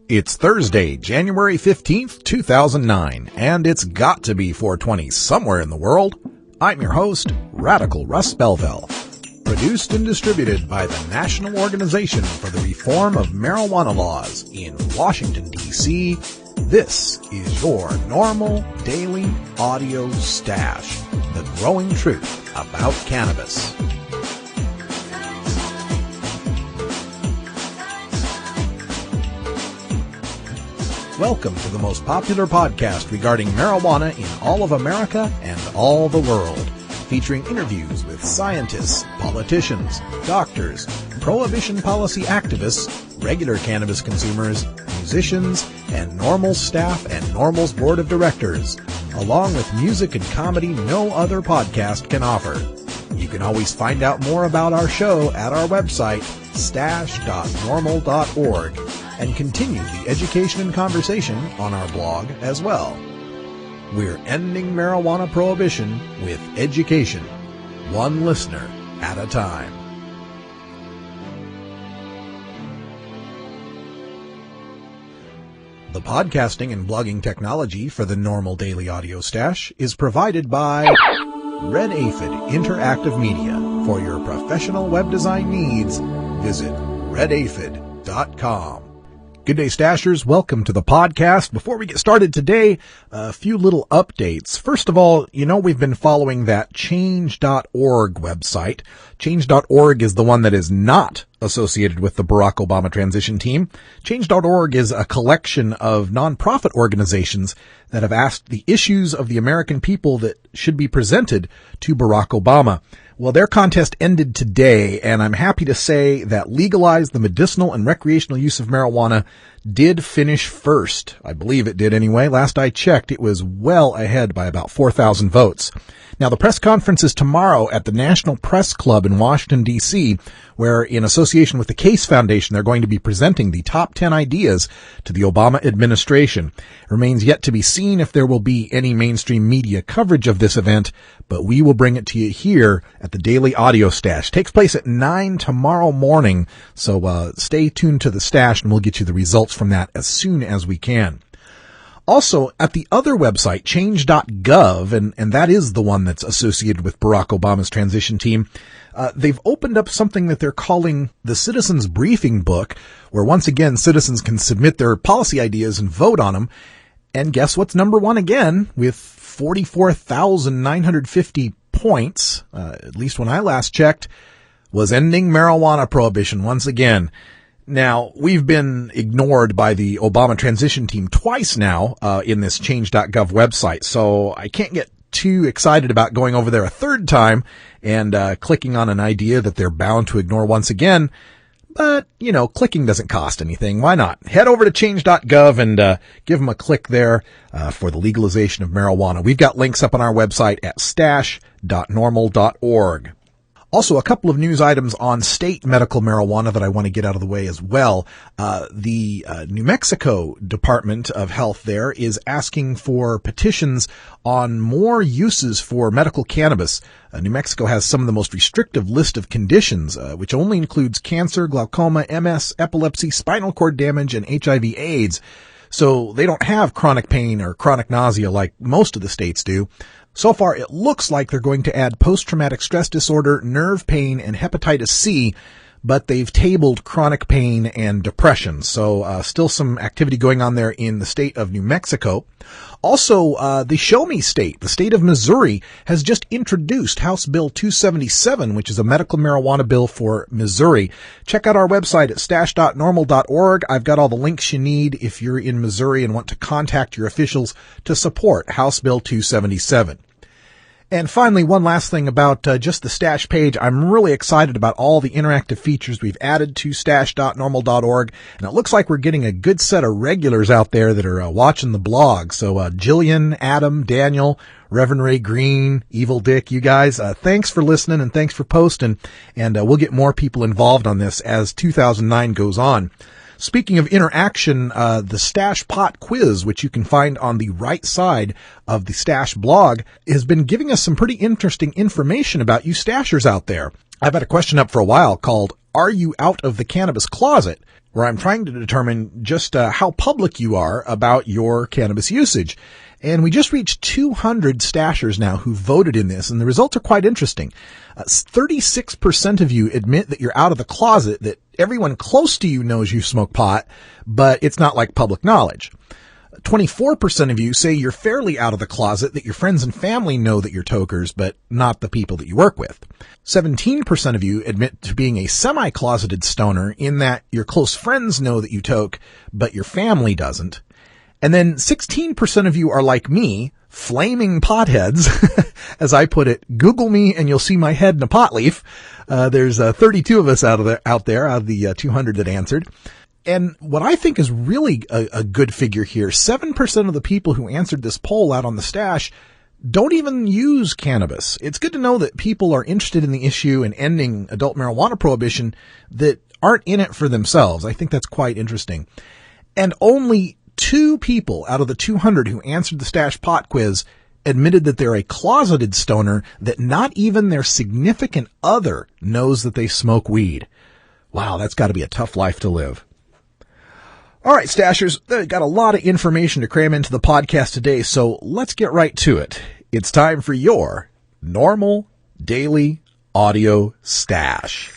It's Thursday, January 15th, 2009, and it's got to be 420 somewhere in the world. I'm your host, Radical Russ Belville. Produced and distributed by the National Organization for the Reform of Marijuana Laws in Washington, D.C., this is your NORML Daily Audio Stash, the growing truth about cannabis. Welcome to the most popular podcast regarding marijuana in all of America and all the world, featuring interviews with scientists, politicians, doctors, prohibition policy activists, regular cannabis consumers, musicians, and NORML staff and NORML's board of directors, along with music and comedy no other podcast can offer. You can always find out more about our show at our website, stash.normal.org, and continue the education and conversation on our blog as well. We're ending marijuana prohibition with education, one listener at a time. The podcasting and blogging technology for the NORML Daily Audio Stash is provided by Red Aphid Interactive Media. For your professional web design needs, visit redaphid.com. Good day, Stashers. Welcome to the podcast. Before we get started today, a few little updates. First of all, we've been following that change.org website. Change.org is the one that is not associated with the Barack Obama transition team. Change.org is a collection of nonprofit organizations that have asked the issues of the American people that should be presented to Barack Obama. Well, their contest ended today, and I'm happy to say that Legalize the Medicinal and Recreational Use of Marijuana did finish first. I believe it did anyway. Last I checked, it was well ahead by about 4,000 votes. Now, the press conference is tomorrow at the National Press Club in Washington, D.C., where, in association with the Case Foundation, they're going to be presenting the top 10 ideas to the Obama administration. It remains yet to be seen if there will be any mainstream media coverage of this event, but we will bring it to you here at the Daily Audio Stash. It takes place at 9 tomorrow morning, so stay tuned to the stash and we'll get you the results from that as soon as we can. Also, at the other website, change.gov, and that is the one that's associated with Barack Obama's transition team, they've opened up something that they're calling the Citizens Briefing Book, where once again citizens can submit their policy ideas and vote on them. And guess what's number one again, with 44,950 points, at least when I last checked, was ending marijuana prohibition once again. Now, we've been ignored by the Obama transition team twice now in this change.gov website, so I can't get too excited about going over there a third time and clicking on an idea that they're bound to ignore once again. But, clicking doesn't cost anything. Why not? Head over to change.gov and give them a click there for the legalization of marijuana. We've got links up on our website at stash.normal.org. Also, a couple of news items on state medical marijuana that I want to get out of the way as well. The New Mexico Department of Health there is asking for petitions on more uses for medical cannabis. New Mexico has some of the most restrictive list of conditions, which only includes cancer, glaucoma, MS, epilepsy, spinal cord damage, and HIV/AIDS. So they don't have chronic pain or chronic nausea like most of the states do. So far, it looks like they're going to add post-traumatic stress disorder, nerve pain, and hepatitis C, but they've tabled chronic pain and depression. So still some activity going on there in the state of New Mexico. Also, the Show Me state, the state of Missouri, has just introduced House Bill 277, which is a medical marijuana bill for Missouri. Check out our website at stash.normal.org. I've got all the links you need if you're in Missouri and want to contact your officials to support House Bill 277. And finally, one last thing about just the Stash page. I'm really excited about all the interactive features we've added to stash.normal.org, and it looks like we're getting a good set of regulars out there that are watching the blog. So Jillian, Adam, Daniel, Reverend Ray Green, Evil Dick, you guys, thanks for listening and thanks for posting, and we'll get more people involved on this as 2009 goes on. Speaking of interaction, the Stash Pot quiz, which you can find on the right side of the Stash blog, has been giving us some pretty interesting information about you Stashers out there. I've had a question up for a while called, Are You Out of the Cannabis Closet?, where I'm trying to determine just how public you are about your cannabis usage. And we just reached 200 stashers now who voted in this, and the results are quite interesting. 36% of you admit that you're out of the closet, that everyone close to you knows you smoke pot, but it's not like public knowledge. 24% of you say you're fairly out of the closet, that your friends and family know that you're tokers, but not the people that you work with. 17% of you admit to being a semi-closeted stoner, in that your close friends know that you toke, but your family doesn't. And then 16% of you are like me, flaming potheads. As I put it, Google me and you'll see my head in a pot leaf. There's 32 of us out there out of the 200 that answered. And what I think is really a good figure here, 7% of the people who answered this poll out on the stash don't even use cannabis. It's good to know that people are interested in the issue and ending adult marijuana prohibition that aren't in it for themselves. I think that's quite interesting. And only 2 people out of the 200 who answered the stash pot quiz admitted that they're a closeted stoner, that not even their significant other knows that they smoke weed. Wow, that's got to be a tough life to live. All right, stashers, got a lot of information to cram into the podcast today, so let's get right to it. It's time for your NORML Daily Audio Stash.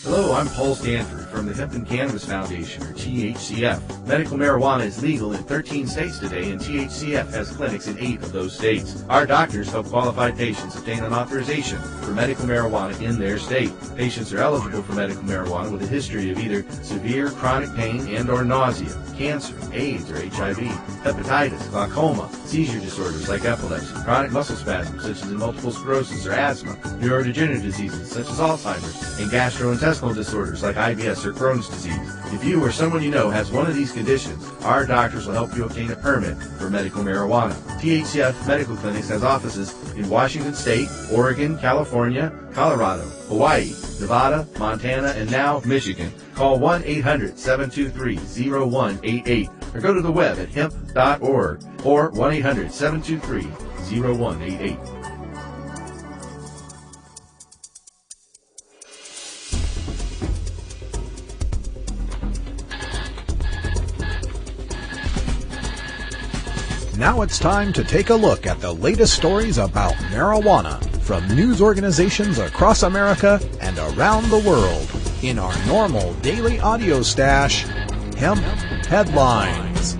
Hello, I'm Paul Stanford from the Hemp and Cannabis Foundation, or THCF. Medical marijuana is legal in 13 states today, and THCF has clinics in 8 of those states. Our doctors help qualified patients obtain an authorization for medical marijuana in their state. Patients are eligible for medical marijuana with a history of either severe chronic pain and or nausea, cancer, AIDS or HIV, hepatitis, glaucoma, seizure disorders like epilepsy, chronic muscle spasms such as multiple sclerosis or asthma, neurodegenerative diseases such as Alzheimer's, and gastrointestinal disorders like IBS or Crohn's disease. If you or someone you know has one of these conditions, our doctors will help you obtain a permit for medical marijuana. THCF Medical Clinics has offices in Washington State, Oregon, California, Colorado, Hawaii, Nevada, Montana, and now Michigan. Call 1-800-723-0188 or go to the web at hemp.org or 1-800-723-0188. Now it's time to take a look at the latest stories about marijuana from news organizations across America and around the world in our NORML Daily Audio Stash, Hemp Headlines.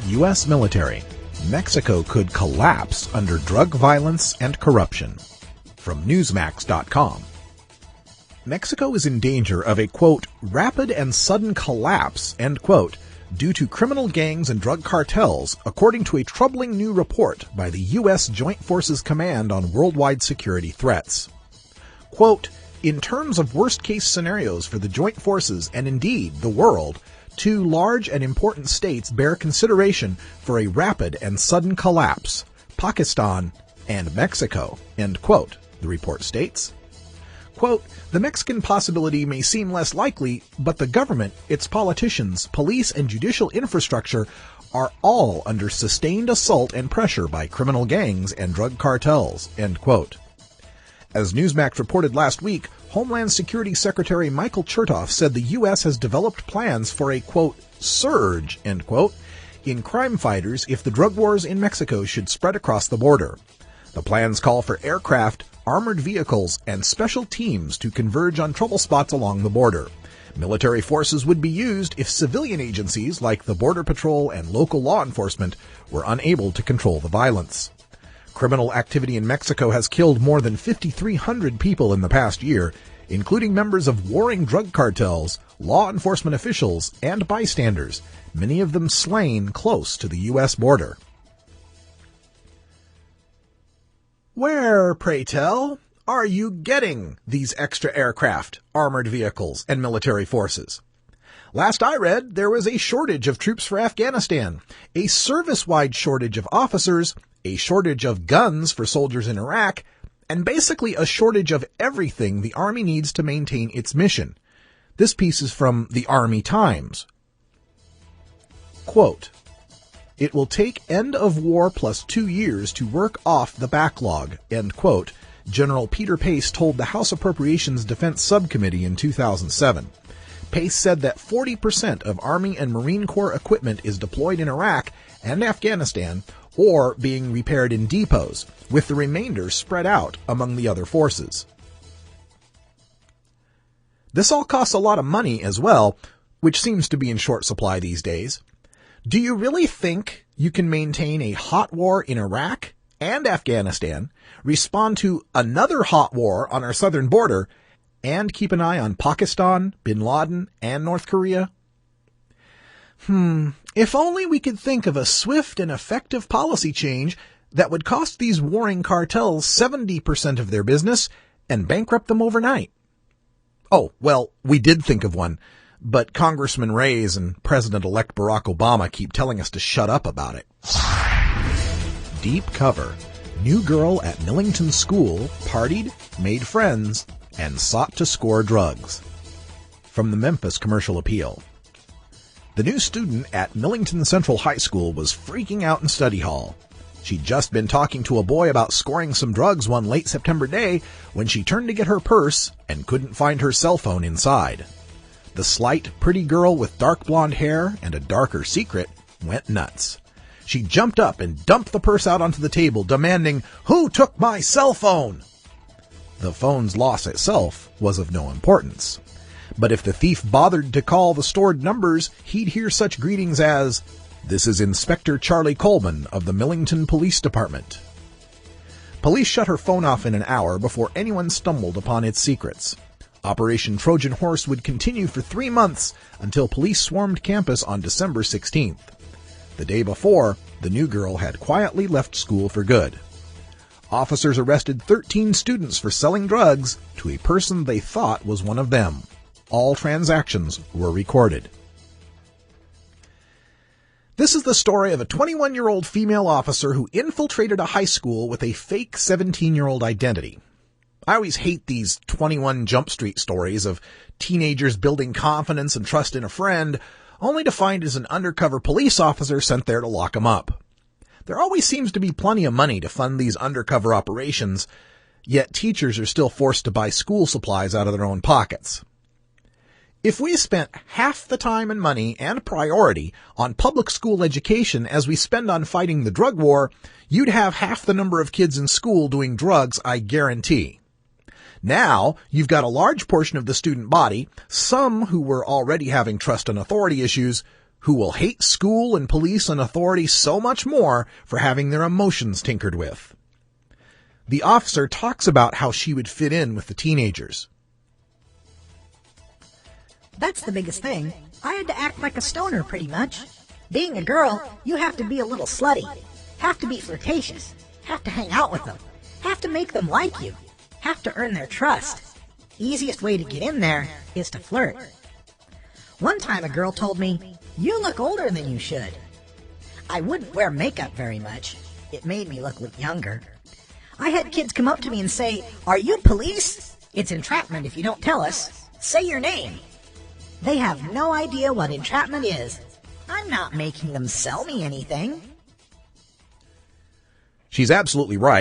U.S. military. Mexico could collapse under drug violence and corruption. From Newsmax.com. Mexico is in danger of a, quote, rapid and sudden collapse, end quote, due to criminal gangs and drug cartels, according to a troubling new report by the U.S. Joint Forces Command on Worldwide Security Threats. Quote, in terms of worst-case scenarios for the Joint Forces and indeed the world, 2 large and important states bear consideration for a rapid and sudden collapse, Pakistan and Mexico, end quote, the report states. Quote, the Mexican possibility may seem less likely, but the government, its politicians, police, and judicial infrastructure are all under sustained assault and pressure by criminal gangs and drug cartels, end quote. As Newsmax reported last week, Homeland Security Secretary Michael Chertoff said the U.S. has developed plans for a, quote, surge, end quote, in crime fighters if the drug wars in Mexico should spread across the border. The plans call for aircraft, armored vehicles, and special teams to converge on trouble spots along the border. Military forces would be used if civilian agencies like the Border Patrol and local law enforcement were unable to control the violence. Criminal activity in Mexico has killed more than 5,300 people in the past year, including members of warring drug cartels, law enforcement officials, and bystanders, many of them slain close to the U.S. border. Where, pray tell, are you getting these extra aircraft, armored vehicles, and military forces? Last I read, there was a shortage of troops for Afghanistan, a service-wide shortage of officers, a shortage of guns for soldiers in Iraq, and basically a shortage of everything the Army needs to maintain its mission. This piece is from the Army Times. Quote, It will take end of war plus 2 years to work off the backlog, end quote, General Peter Pace told the House Appropriations Defense Subcommittee in 2007. Pace said that 40% of Army and Marine Corps equipment is deployed in Iraq and Afghanistan or being repaired in depots, with the remainder spread out among the other forces. This all costs a lot of money as well, which seems to be in short supply these days. Do you really think you can maintain a hot war in Iraq and Afghanistan, respond to another hot war on our southern border, and keep an eye on Pakistan, Bin Laden, and North Korea? If only we could think of a swift and effective policy change that would cost these warring cartels 70% of their business and bankrupt them overnight. Oh, well, we did think of one, but Congressman Reyes and President-elect Barack Obama keep telling us to shut up about it. Deep cover. New girl at Millington School partied, made friends, and sought to score drugs. From the Memphis Commercial Appeal. The new student at Millington Central High School was freaking out in study hall. She'd just been talking to a boy about scoring some drugs one late September day when she turned to get her purse and couldn't find her cell phone inside. The slight, pretty girl with dark blonde hair and a darker secret went nuts. She jumped up and dumped the purse out onto the table, demanding, "Who took my cell phone?" The phone's loss itself was of no importance. But if the thief bothered to call the stored numbers, he'd hear such greetings as, "This is Inspector Charlie Coleman of the Millington Police Department." Police shut her phone off in an hour before anyone stumbled upon its secrets. Operation Trojan Horse would continue for 3 months until police swarmed campus on December 16th. The day before, the new girl had quietly left school for good. Officers arrested 13 students for selling drugs to a person they thought was one of them. All transactions were recorded. This is the story of a 21-year-old female officer who infiltrated a high school with a fake 17-year-old identity. I always hate these 21 Jump Street stories of teenagers building confidence and trust in a friend, only to find as an undercover police officer sent there to lock them up. There always seems to be plenty of money to fund these undercover operations, yet teachers are still forced to buy school supplies out of their own pockets. If we spent half the time and money and priority on public school education as we spend on fighting the drug war, you'd have half the number of kids in school doing drugs, I guarantee. Now, you've got a large portion of the student body, some who were already having trust and authority issues, who will hate school and police and authority so much more for having their emotions tinkered with. The officer talks about how she would fit in with the teenagers. That's the biggest thing. I had to act like a stoner pretty much. Being a girl, you have to be a little slutty. Have to be flirtatious. Have to hang out with them. Have to make them like you. Have to earn their trust. Easiest way to get in there is to flirt. One time a girl told me, "You look older than you should." I wouldn't wear makeup very much. It made me look younger. I had kids come up to me and say, "Are you police? It's entrapment if you don't tell us. Say your name." They have no idea what entrapment is. I'm not making them sell me anything. She's absolutely right,